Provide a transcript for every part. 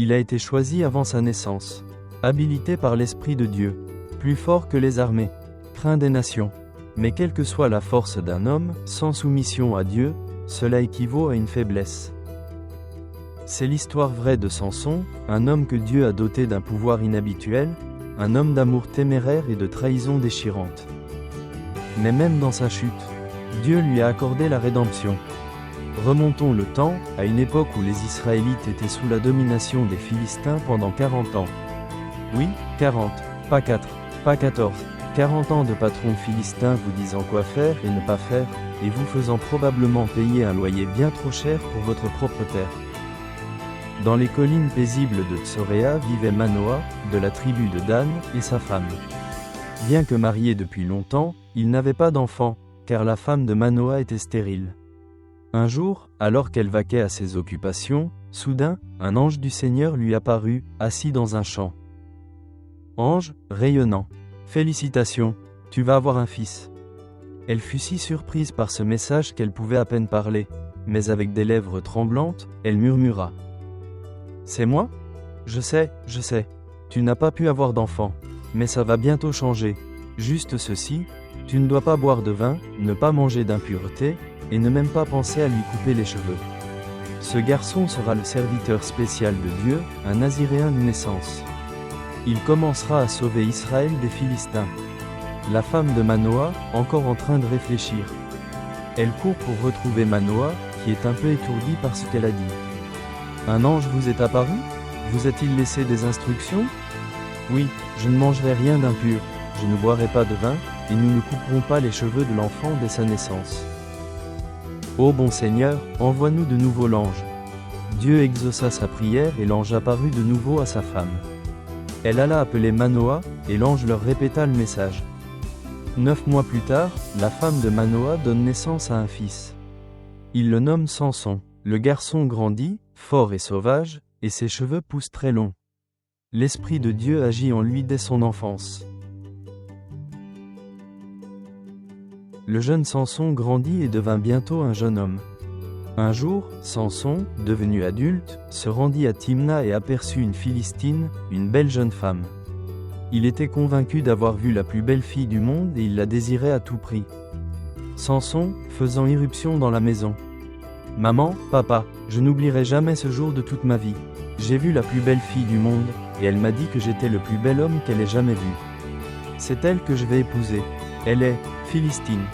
Il a été choisi avant sa naissance. Habilité par l'Esprit de Dieu. Plus fort que les armées. Craint des nations. Mais quelle que soit la force d'un homme, sans soumission à Dieu, cela équivaut à une faiblesse. C'est l'histoire vraie de Samson, un homme que Dieu a doté d'un pouvoir inhabituel, un homme d'amour téméraire et de trahison déchirante. Mais même dans sa chute, Dieu lui a accordé la rédemption. Remontons le temps, à une époque où les Israélites étaient sous la domination des Philistins pendant 40 ans. Oui, 40, pas 4, pas 14. 40 ans de patrons philistins vous disant quoi faire et ne pas faire, et vous faisant probablement payer un loyer bien trop cher pour votre propre terre. Dans les collines paisibles de Tsoréa vivait Manoah, de la tribu de Dan, et sa femme. Bien que mariés depuis longtemps, ils n'avaient pas d'enfants, car la femme de Manoah était stérile. Un jour, alors qu'elle vaquait à ses occupations, soudain, un ange du Seigneur lui apparut, assis dans un champ. Ange, rayonnant. Félicitations, tu vas avoir un fils. Elle fut si surprise par ce message qu'elle pouvait à peine parler, mais avec des lèvres tremblantes, elle murmura. C'est moi ? Je sais, tu n'as pas pu avoir d'enfant, mais ça va bientôt changer. Juste ceci, tu ne dois pas boire de vin, ne pas manger d'impureté, et ne même pas penser à lui couper les cheveux. Ce garçon sera le serviteur spécial de Dieu, un naziréen de naissance. Il commencera à sauver Israël des Philistins. La femme de Manoah, encore en train de réfléchir. Elle court pour retrouver Manoah, qui est un peu étourdi par ce qu'elle a dit. Un ange vous est apparu ? Vous a-t-il laissé des instructions ? Oui, je ne mangerai rien d'impur, je ne boirai pas de vin, et nous ne couperons pas les cheveux de l'enfant dès sa naissance. Ô bon Seigneur, envoie-nous de nouveau l'ange. Dieu exauça sa prière et l'ange apparut de nouveau à sa femme. Elle alla appeler Manoah, et l'ange leur répéta le message. 9 mois plus tard, la femme de Manoah donne naissance à un fils. Il le nomme Samson. Le garçon grandit, fort et sauvage, et ses cheveux poussent très longs. L'Esprit de Dieu agit en lui dès son enfance. Le jeune Samson grandit et devint bientôt un jeune homme. Un jour, Samson, devenu adulte, se rendit à Timna et aperçut une Philistine, une belle jeune femme. Il était convaincu d'avoir vu la plus belle fille du monde et il la désirait à tout prix. Samson, faisant irruption dans la maison. « Maman, papa, je n'oublierai jamais ce jour de toute ma vie. J'ai vu la plus belle fille du monde, et elle m'a dit que j'étais le plus bel homme qu'elle ait jamais vu. C'est elle que je vais épouser. Elle est Philistine. »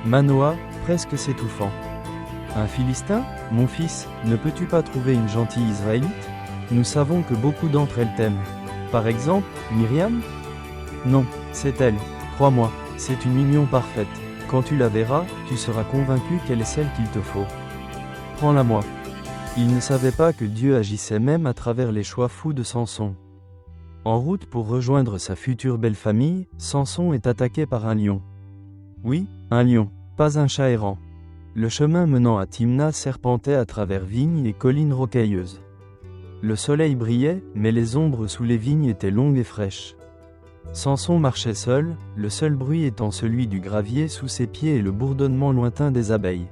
Manoah, presque s'étouffant. « Un Philistin, mon fils, ne peux-tu pas trouver une gentille Israélite ? Nous savons que beaucoup d'entre elles t'aiment. Par exemple, Myriam ? Non, c'est elle, crois-moi, c'est une union parfaite. Quand tu la verras, tu seras convaincu qu'elle est celle qu'il te faut. Prends-la moi. » Il ne savait pas que Dieu agissait même à travers les choix fous de Samson. En route pour rejoindre sa future belle famille, Samson est attaqué par un lion. Oui, un lion, pas un chat errant. Le chemin menant à Timna serpentait à travers vignes et collines rocailleuses. Le soleil brillait, mais les ombres sous les vignes étaient longues et fraîches. Samson marchait seul, le seul bruit étant celui du gravier sous ses pieds et le bourdonnement lointain des abeilles.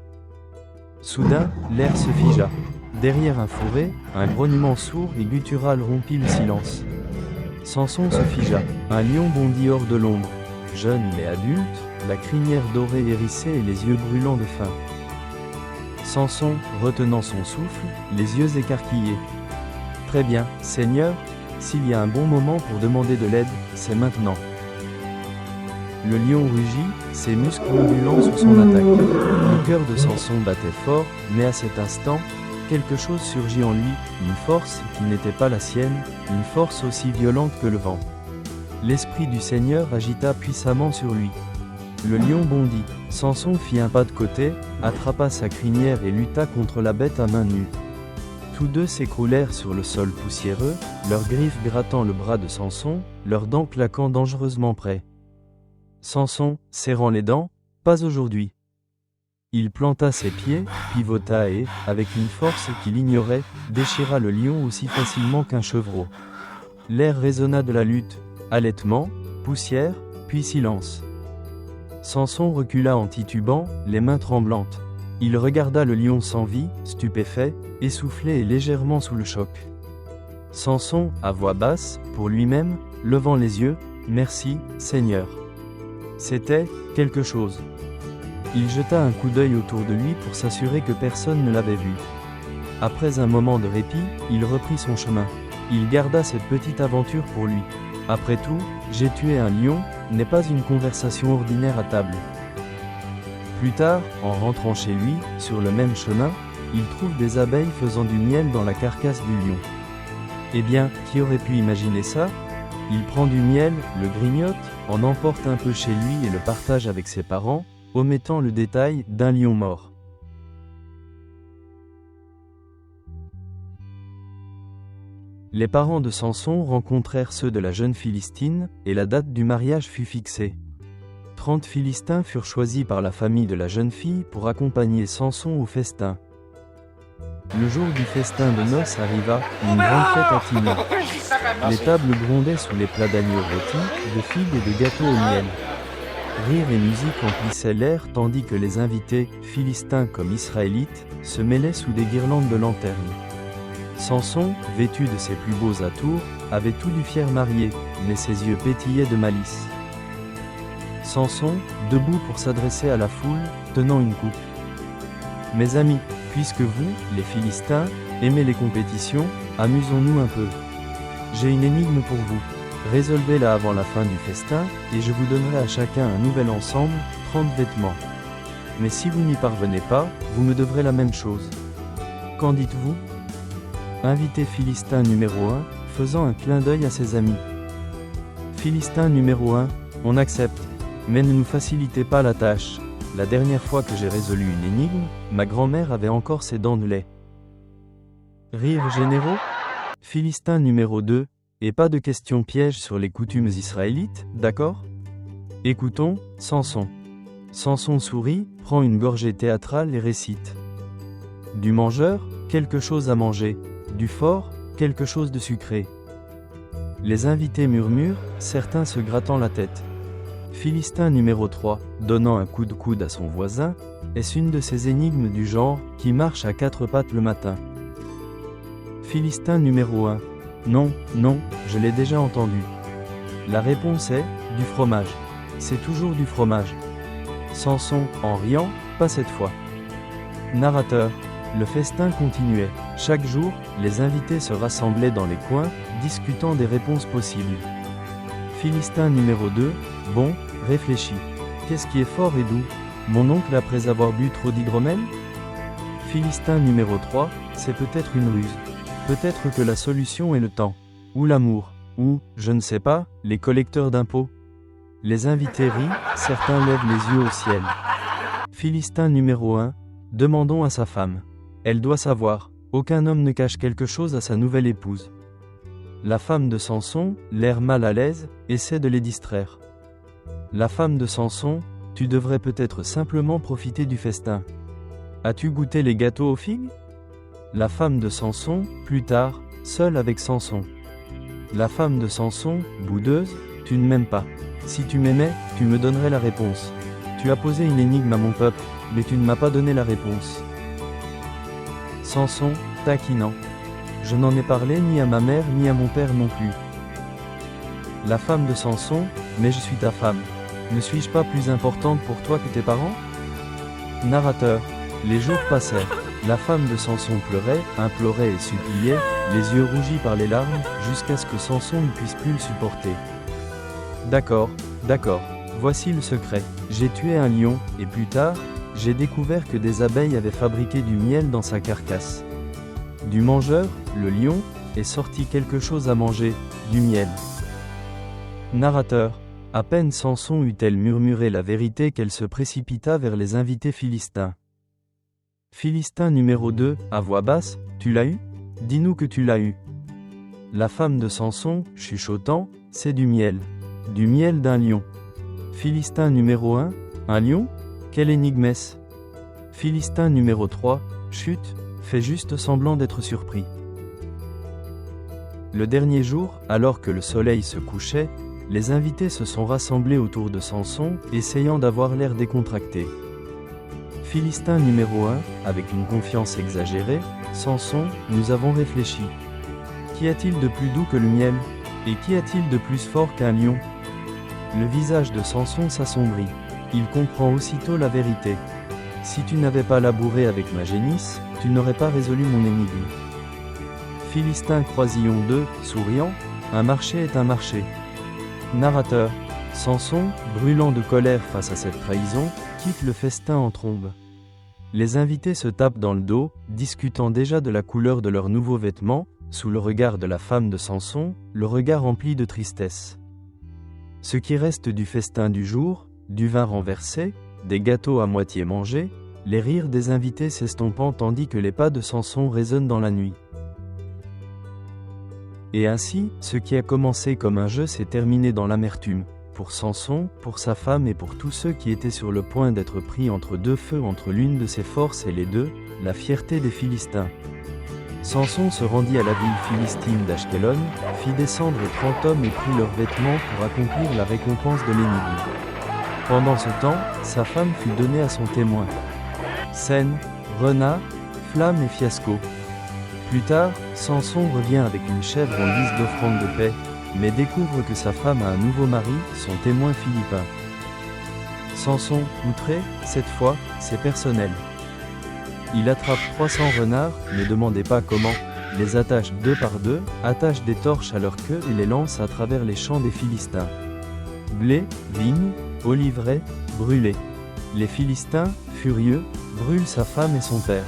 Soudain, l'air se figea. Derrière un fourré, un grognement sourd et guttural rompit le silence. Samson se figea. Un lion bondit hors de l'ombre. Jeune mais adulte, la crinière dorée hérissée et les yeux brûlants de faim. Samson, retenant son souffle, les yeux écarquillés. « Très bien, Seigneur, s'il y a un bon moment pour demander de l'aide, c'est maintenant. » Le lion rugit, ses muscles ondulants sous son attaque. Le cœur de Samson battait fort, mais à cet instant, quelque chose surgit en lui, une force qui n'était pas la sienne, une force aussi violente que le vent. L'Esprit du Seigneur agita puissamment sur lui. Le lion bondit. Samson fit un pas de côté, attrapa sa crinière et lutta contre la bête à main nue. Tous deux s'écroulèrent sur le sol poussiéreux, leurs griffes grattant le bras de Samson, leurs dents claquant dangereusement près. Samson, serrant les dents, « Pas aujourd'hui !» Il planta ses pieds, pivota et, avec une force qu'il ignorait, déchira le lion aussi facilement qu'un chevreau. L'air résonna de la lutte, halètement, poussière, puis silence. Samson recula en titubant, les mains tremblantes. Il regarda le lion sans vie, stupéfait, essoufflé et légèrement sous le choc. Samson, à voix basse, pour lui-même, levant les yeux, « Merci, Seigneur. » C'était quelque chose. Il jeta un coup d'œil autour de lui pour s'assurer que personne ne l'avait vu. Après un moment de répit, il reprit son chemin. Il garda cette petite aventure pour lui. Après tout, « J'ai tué un lion » n'est pas une conversation ordinaire à table. Plus tard, en rentrant chez lui, sur le même chemin, il trouve des abeilles faisant du miel dans la carcasse du lion. Eh bien, qui aurait pu imaginer ça? Il prend du miel, le grignote, en emporte un peu chez lui et le partage avec ses parents, omettant le détail d'un lion mort. Les parents de Samson rencontrèrent ceux de la jeune Philistine, et la date du mariage fut fixée. 30 Philistins furent choisis par la famille de la jeune fille pour accompagner Samson au festin. Le jour du festin de noces arriva, une grande fête à Timna. Les tables grondaient sous les plats d'agneaux rôtis, de figues et de gâteaux au miel. Rire et musique emplissaient l'air tandis que les invités, Philistins comme Israélites, se mêlaient sous des guirlandes de lanternes. Samson, vêtu de ses plus beaux atours, avait tout du fier marié, mais ses yeux pétillaient de malice. Samson, debout pour s'adresser à la foule, tenant une coupe. « Mes amis, puisque vous, les Philistins, aimez les compétitions, amusons-nous un peu. J'ai une énigme pour vous. Résolvez-la avant la fin du festin, et je vous donnerai à chacun un nouvel ensemble, 30 vêtements. Mais si vous n'y parvenez pas, vous me devrez la même chose. Qu'en dites-vous » Invité Philistin numéro 1, faisant un clin d'œil à ses amis. Philistin numéro 1, on accepte, mais ne nous facilitez pas la tâche. La dernière fois que j'ai résolu une énigme, ma grand-mère avait encore ses dents de lait. Rires généraux. Philistin numéro 2, et pas de questions pièges sur les coutumes israélites, d'accord? Écoutons, Samson. Samson sourit, prend une gorgée théâtrale et récite. Du mangeur, quelque chose à manger. Du fort, quelque chose de sucré. Les invités murmurent, certains se grattant la tête. Philistin numéro 3, donnant un coup de coude à son voisin, est-ce une de ces énigmes du genre qui marche à quatre pattes le matin? Philistin numéro 1, non, non, je l'ai déjà entendu. La réponse est du fromage. C'est toujours du fromage. Samson, en riant, pas cette fois. Narrateur. Le festin continuait. Chaque jour, les invités se rassemblaient dans les coins, discutant des réponses possibles. Philistin numéro 2, bon, réfléchis. Qu'est-ce qui est fort et doux? Mon oncle après avoir bu trop d'hydromel? Philistin numéro 3, c'est peut-être une ruse. Peut-être que la solution est le temps. Ou l'amour. Ou, je ne sais pas, les collecteurs d'impôts. Les invités rient, certains lèvent les yeux au ciel. Philistin numéro 1, demandons à sa femme. Elle doit savoir, aucun homme ne cache quelque chose à sa nouvelle épouse. La femme de Samson, l'air mal à l'aise, essaie de les distraire. La femme de Samson, tu devrais peut-être simplement profiter du festin. As-tu goûté les gâteaux aux figues? La femme de Samson, plus tard, seule avec Samson. La femme de Samson, boudeuse, tu ne m'aimes pas. Si tu m'aimais, tu me donnerais la réponse. Tu as posé une énigme à mon peuple, mais tu ne m'as pas donné la réponse. Samson, taquinant. Je n'en ai parlé ni à ma mère ni à mon père non plus. La femme de Samson, mais je suis ta femme. Ne suis-je pas plus importante pour toi que tes parents? Narrateur. Les jours passèrent. La femme de Samson pleurait, implorait et suppliait, les yeux rougis par les larmes, jusqu'à ce que Samson ne puisse plus le supporter. D'accord, d'accord. Voici le secret. J'ai tué un lion, et plus tard, j'ai découvert que des abeilles avaient fabriqué du miel dans sa carcasse. Du mangeur, le lion, est sorti quelque chose à manger, du miel. Narrateur. À peine Samson eut-elle murmuré la vérité qu'elle se précipita vers les invités philistins. Philistin numéro 2, à voix basse, tu l'as eu? Dis-nous que tu l'as eu. La femme de Samson, chuchotant, c'est du miel. Du miel d'un lion. Philistin numéro 1, un lion? Quelle énigme est-ce? Philistin numéro 3, chut, fais juste semblant d'être surpris. Le dernier jour, alors que le soleil se couchait, les invités se sont rassemblés autour de Samson, essayant d'avoir l'air décontracté. Philistin numéro 1, avec une confiance exagérée, Samson, nous avons réfléchi. Qu'y a-t-il de plus doux que le miel? Et qu'y a-t-il de plus fort qu'un lion? Le visage de Samson s'assombrit. Il comprend aussitôt la vérité. Si tu n'avais pas labouré avec ma génisse, tu n'aurais pas résolu mon énigme. Philistin Croisillon 2, souriant, un marché est un marché. Narrateur. Samson, brûlant de colère face à cette trahison, quitte le festin en trombe. Les invités se tapent dans le dos, discutant déjà de la couleur de leurs nouveaux vêtements, sous le regard de la femme de Samson, le regard rempli de tristesse. Ce qui reste du festin du jour, du vin renversé, des gâteaux à moitié mangés, les rires des invités s'estompant tandis que les pas de Samson résonnent dans la nuit. Et ainsi, ce qui a commencé comme un jeu s'est terminé dans l'amertume, pour Samson, pour sa femme et pour tous ceux qui étaient sur le point d'être pris entre deux feux, entre l'une de ses forces et les deux, la fierté des Philistins. Samson se rendit à la ville philistine d'Ashkelon, fit descendre 30 hommes et prit leurs vêtements pour accomplir la récompense de l'énigme. Pendant ce temps, sa femme fut donnée à son témoin. Scène, renard, flamme et fiasco. Plus tard, Samson revient avec une chèvre en guise d'offrande de paix, mais découvre que sa femme a un nouveau mari, son témoin philippin. Samson, outré, cette fois, c'est personnel. Il attrape 300 renards, ne demandez pas comment, les attache deux par deux, attache des torches à leur queue et les lance à travers les champs des Philistins. Blé, vigne, oliveraies, brûlés. Les Philistins, furieux, brûlent sa femme et son père.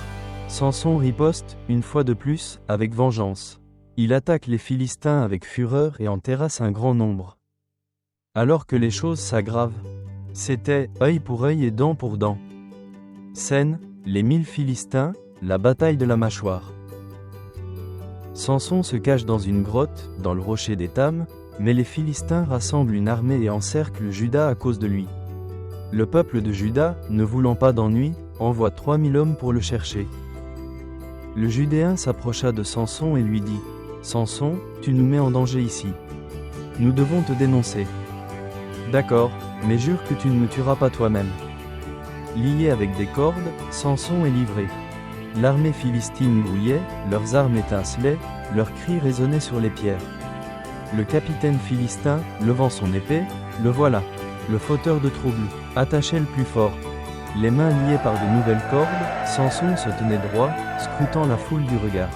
Samson riposte, une fois de plus, avec vengeance. Il attaque les Philistins avec fureur et en terrasse un grand nombre. Alors que les choses s'aggravent, c'était œil pour œil et dent pour dent. Scène, les 1000 Philistins, la bataille de la mâchoire. Samson se cache dans une grotte, dans le rocher d'Étam, mais les Philistins rassemblent une armée et encerclent Juda à cause de lui. Le peuple de Juda, ne voulant pas d'ennui, envoie 3000 hommes pour le chercher. Le Judéen s'approcha de Samson et lui dit : « Samson, tu nous mets en danger ici. Nous devons te dénoncer. » « D'accord, mais jure que tu ne me tueras pas toi-même. » Liés avec des cordes, Samson est livré. L'armée philistine grouillait, leurs armes étincelaient, leurs cris résonnaient sur les pierres. Le capitaine philistin, levant son épée, le voilà, le fauteur de troubles, attaché le plus fort. Les mains liées par de nouvelles cordes, Samson se tenait droit, scrutant la foule du regard.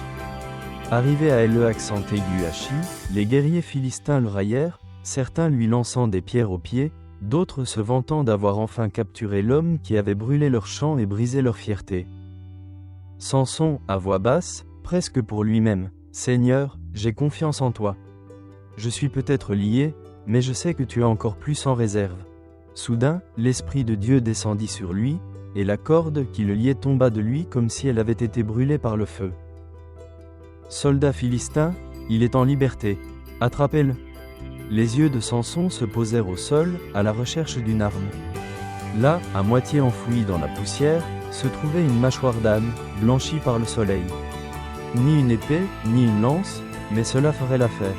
Arrivé à le accent aigu à Chi, les guerriers philistins le raillèrent, certains lui lançant des pierres aux pieds, d'autres se vantant d'avoir enfin capturé l'homme qui avait brûlé leurs champs et brisé leur fierté. Samson, à voix basse, presque pour lui-même : « Seigneur, j'ai confiance en toi. Je suis peut-être lié, mais je sais que tu as encore plus en réserve. » Soudain, l'Esprit de Dieu descendit sur lui, et la corde qui le liait tomba de lui comme si elle avait été brûlée par le feu. Soldat philistin, il est en liberté. Attrapez-le. Les yeux de Samson se posèrent au sol, à la recherche d'une arme. Là, à moitié enfouie dans la poussière, se trouvait une mâchoire d'âne, blanchie par le soleil. Ni une épée, ni une lance, mais cela ferait l'affaire.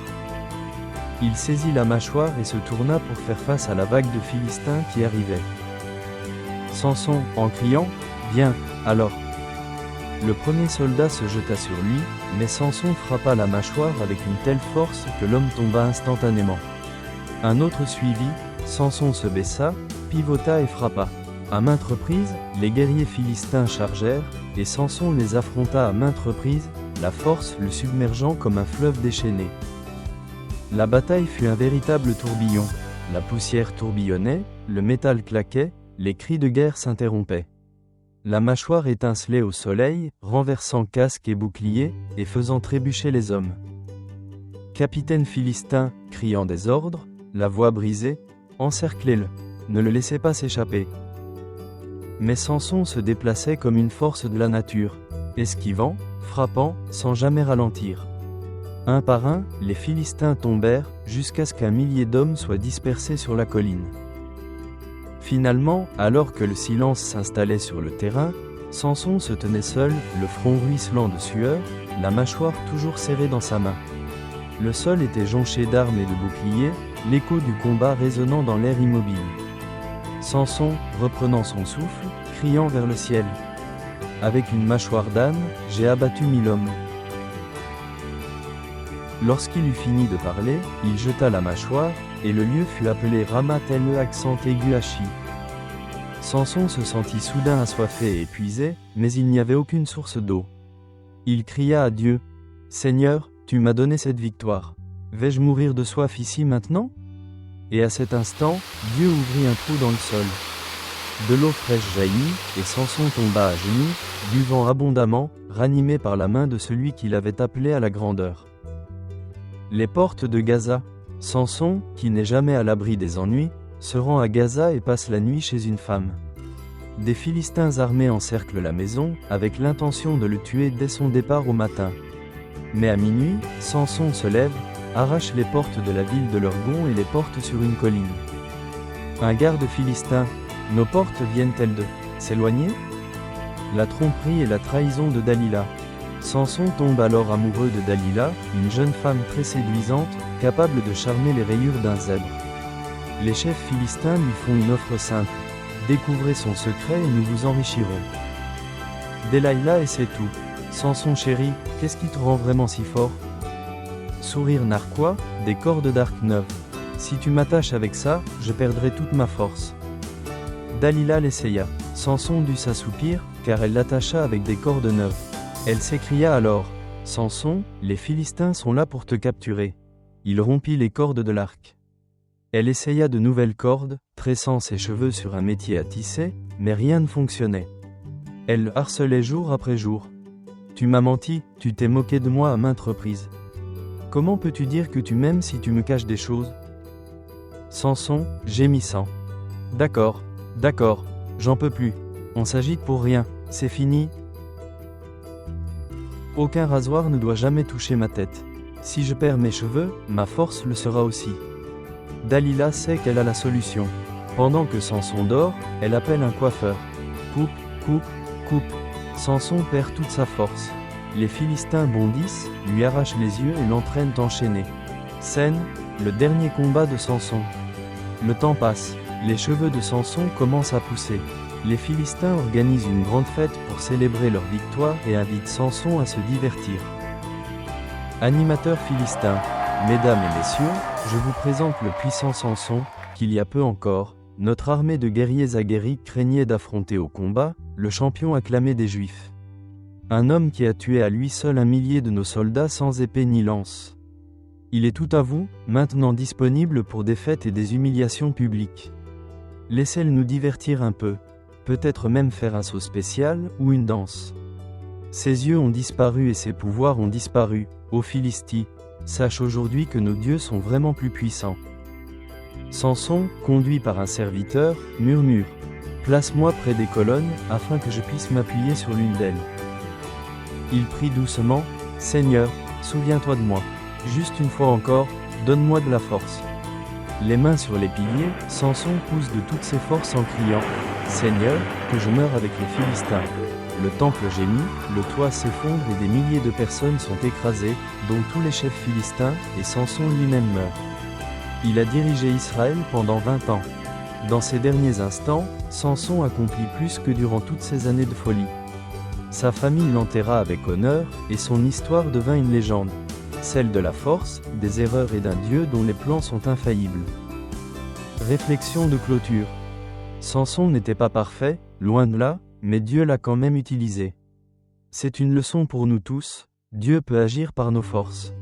Il saisit la mâchoire et se tourna pour faire face à la vague de Philistins qui arrivait. Samson, en criant : « Viens, alors !» Le premier soldat se jeta sur lui, mais Samson frappa la mâchoire avec une telle force que l'homme tomba instantanément. Un autre suivit, Samson se baissa, pivota et frappa. À maintes reprises, les guerriers philistins chargèrent, et Samson les affronta à maintes reprises, la force le submergeant comme un fleuve déchaîné. La bataille fut un véritable tourbillon. La poussière tourbillonnait, le métal claquait, les cris de guerre s'interrompaient. La mâchoire étincelait au soleil, renversant casque et bouclier, et faisant trébucher les hommes. Capitaine philistin, criant des ordres, la voix brisée : « Encerclez-le, ne le laissez pas s'échapper. » Mais Samson se déplaçait comme une force de la nature, esquivant, frappant, sans jamais ralentir. Un par un, les Philistins tombèrent, jusqu'à ce qu'un millier d'hommes soient dispersés sur la colline. Finalement, alors que le silence s'installait sur le terrain, Samson se tenait seul, le front ruisselant de sueur, la mâchoire toujours serrée dans sa main. Le sol était jonché d'armes et de boucliers, l'écho du combat résonnant dans l'air immobile. Samson, reprenant son souffle, criant vers le ciel : « Avec une mâchoire d'âne, j'ai abattu 1000 hommes. » Lorsqu'il eut fini de parler, il jeta la mâchoire, et le lieu fut appelé Rama tel accent aigu Hachi. Samson se sentit soudain assoiffé et épuisé, mais il n'y avait aucune source d'eau. Il cria à Dieu, « Seigneur, tu m'as donné cette victoire. Vais-je mourir de soif ici maintenant ?» Et à cet instant, Dieu ouvrit un trou dans le sol. De l'eau fraîche jaillit, et Samson tomba à genoux, buvant abondamment, ranimé par la main de celui qui l'avait appelé à la grandeur. Les portes de Gaza. Samson, qui n'est jamais à l'abri des ennuis, se rend à Gaza et passe la nuit chez une femme. Des Philistins armés encerclent la maison, avec l'intention de le tuer dès son départ au matin. Mais à minuit, Samson se lève, arrache les portes de la ville de leurs gonds et les porte sur une colline. Un garde philistin, nos portes viennent-elles de s'éloigner ? La tromperie et la trahison de Dalila. Samson tombe alors amoureux de Dalila, une jeune femme très séduisante, capable de charmer les rayures d'un zèbre. Les chefs philistins lui font une offre simple. Découvrez son secret et nous vous enrichirons. Delilah et c'est tout. Samson chéri, qu'est-ce qui te rend vraiment si fort ? Sourire narquois, des cordes d'arc neuves. Si tu m'attaches avec ça, je perdrai toute ma force. Dalila l'essaya. Samson dut s'assoupir, car elle l'attacha avec des cordes neuves. Elle s'écria alors, « Samson, les Philistins sont là pour te capturer. » Il rompit les cordes de l'arc. Elle essaya de nouvelles cordes, tressant ses cheveux sur un métier à tisser, mais rien ne fonctionnait. Elle le harcelait jour après jour. « Tu m'as menti, tu t'es moqué de moi à maintes reprises. Comment peux-tu dire que tu m'aimes si tu me caches des choses ?» Samson, gémissant. « D'accord, j'en peux plus. On s'agite pour rien, c'est fini. Aucun rasoir ne doit jamais toucher ma tête. Si je perds mes cheveux, ma force le sera aussi. » Dalila sait qu'elle a la solution. Pendant que Samson dort, elle appelle un coiffeur. Coupe, coupe, coupe. Samson perd toute sa force. Les Philistins bondissent, lui arrachent les yeux et l'entraînent enchaîné. Scène, le dernier combat de Samson. Le temps passe, les cheveux de Samson commencent à pousser. Les Philistins organisent une grande fête pour célébrer leur victoire et invitent Samson à se divertir. Animateur philistin, mesdames et messieurs, je vous présente le puissant Samson, qu'il y a peu encore, notre armée de guerriers aguerris craignait d'affronter au combat, le champion acclamé des Juifs. Un homme qui a tué à lui seul 1 millier de nos soldats sans épée ni lance. Il est tout à vous, maintenant disponible pour des fêtes et des humiliations publiques. Laissez-le nous divertir un peu, peut-être même faire un saut spécial ou une danse. Ses yeux ont disparu et ses pouvoirs ont disparu, ô Philistie, sache aujourd'hui que nos dieux sont vraiment plus puissants. Samson, conduit par un serviteur, murmure, « Place-moi près des colonnes, afin que je puisse m'appuyer sur l'une d'elles. » Il prie doucement, « Seigneur, souviens-toi de moi. Juste une fois encore, donne-moi de la force. » Les mains sur les piliers, Samson pousse de toutes ses forces en criant, « Seigneur, que je meure avec les Philistins. » Le temple gémit, le toit s'effondre et des milliers de personnes sont écrasées, dont tous les chefs philistins, et Samson lui-même meurt. Il a dirigé Israël pendant 20 ans. Dans ces derniers instants, Samson accomplit plus que durant toutes ces années de folie. Sa famille l'enterra avec honneur, et son histoire devint une légende. Celle de la force, des erreurs et d'un Dieu dont les plans sont infaillibles. Réflexion de clôture. Samson n'était pas parfait, loin de là, mais Dieu l'a quand même utilisé. C'est une leçon pour nous tous, Dieu peut agir par nos forces.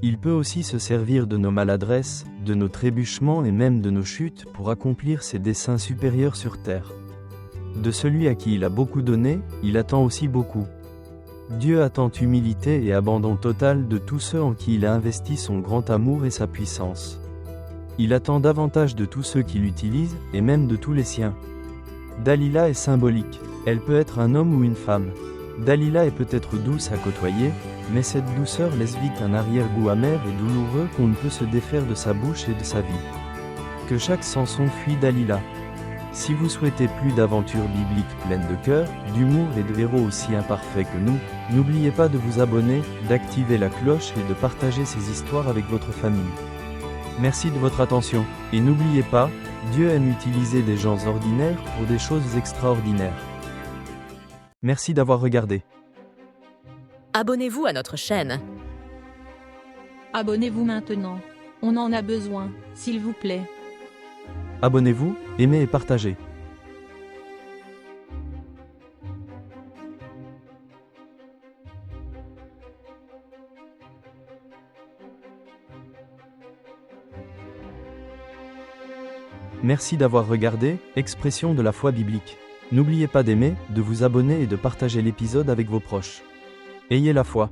Il peut aussi se servir de nos maladresses, de nos trébuchements et même de nos chutes pour accomplir ses desseins supérieurs sur terre. De celui à qui il a beaucoup donné, il attend aussi beaucoup. Dieu attend humilité et abandon total de tous ceux en qui il a investi son grand amour et sa puissance. Il attend davantage de tous ceux qui l'utilisent, et même de tous les siens. Dalila est symbolique, elle peut être un homme ou une femme. Dalila est peut-être douce à côtoyer, mais cette douceur laisse vite un arrière-goût amer et douloureux qu'on ne peut se défaire de sa bouche et de sa vie. Que chaque Samson fuit Dalila. Si vous souhaitez plus d'aventures bibliques pleines de cœur, d'humour et de héros aussi imparfaits que nous, n'oubliez pas de vous abonner, d'activer la cloche et de partager ces histoires avec votre famille. Merci de votre attention, et n'oubliez pas, Dieu aime utiliser des gens ordinaires pour des choses extraordinaires. Merci d'avoir regardé. Abonnez-vous à notre chaîne. Abonnez-vous maintenant. On en a besoin, s'il vous plaît. Abonnez-vous, aimez et partagez. Merci d'avoir regardé Expression de la foi biblique. N'oubliez pas d'aimer, de vous abonner et de partager l'épisode avec vos proches. Ayez la foi.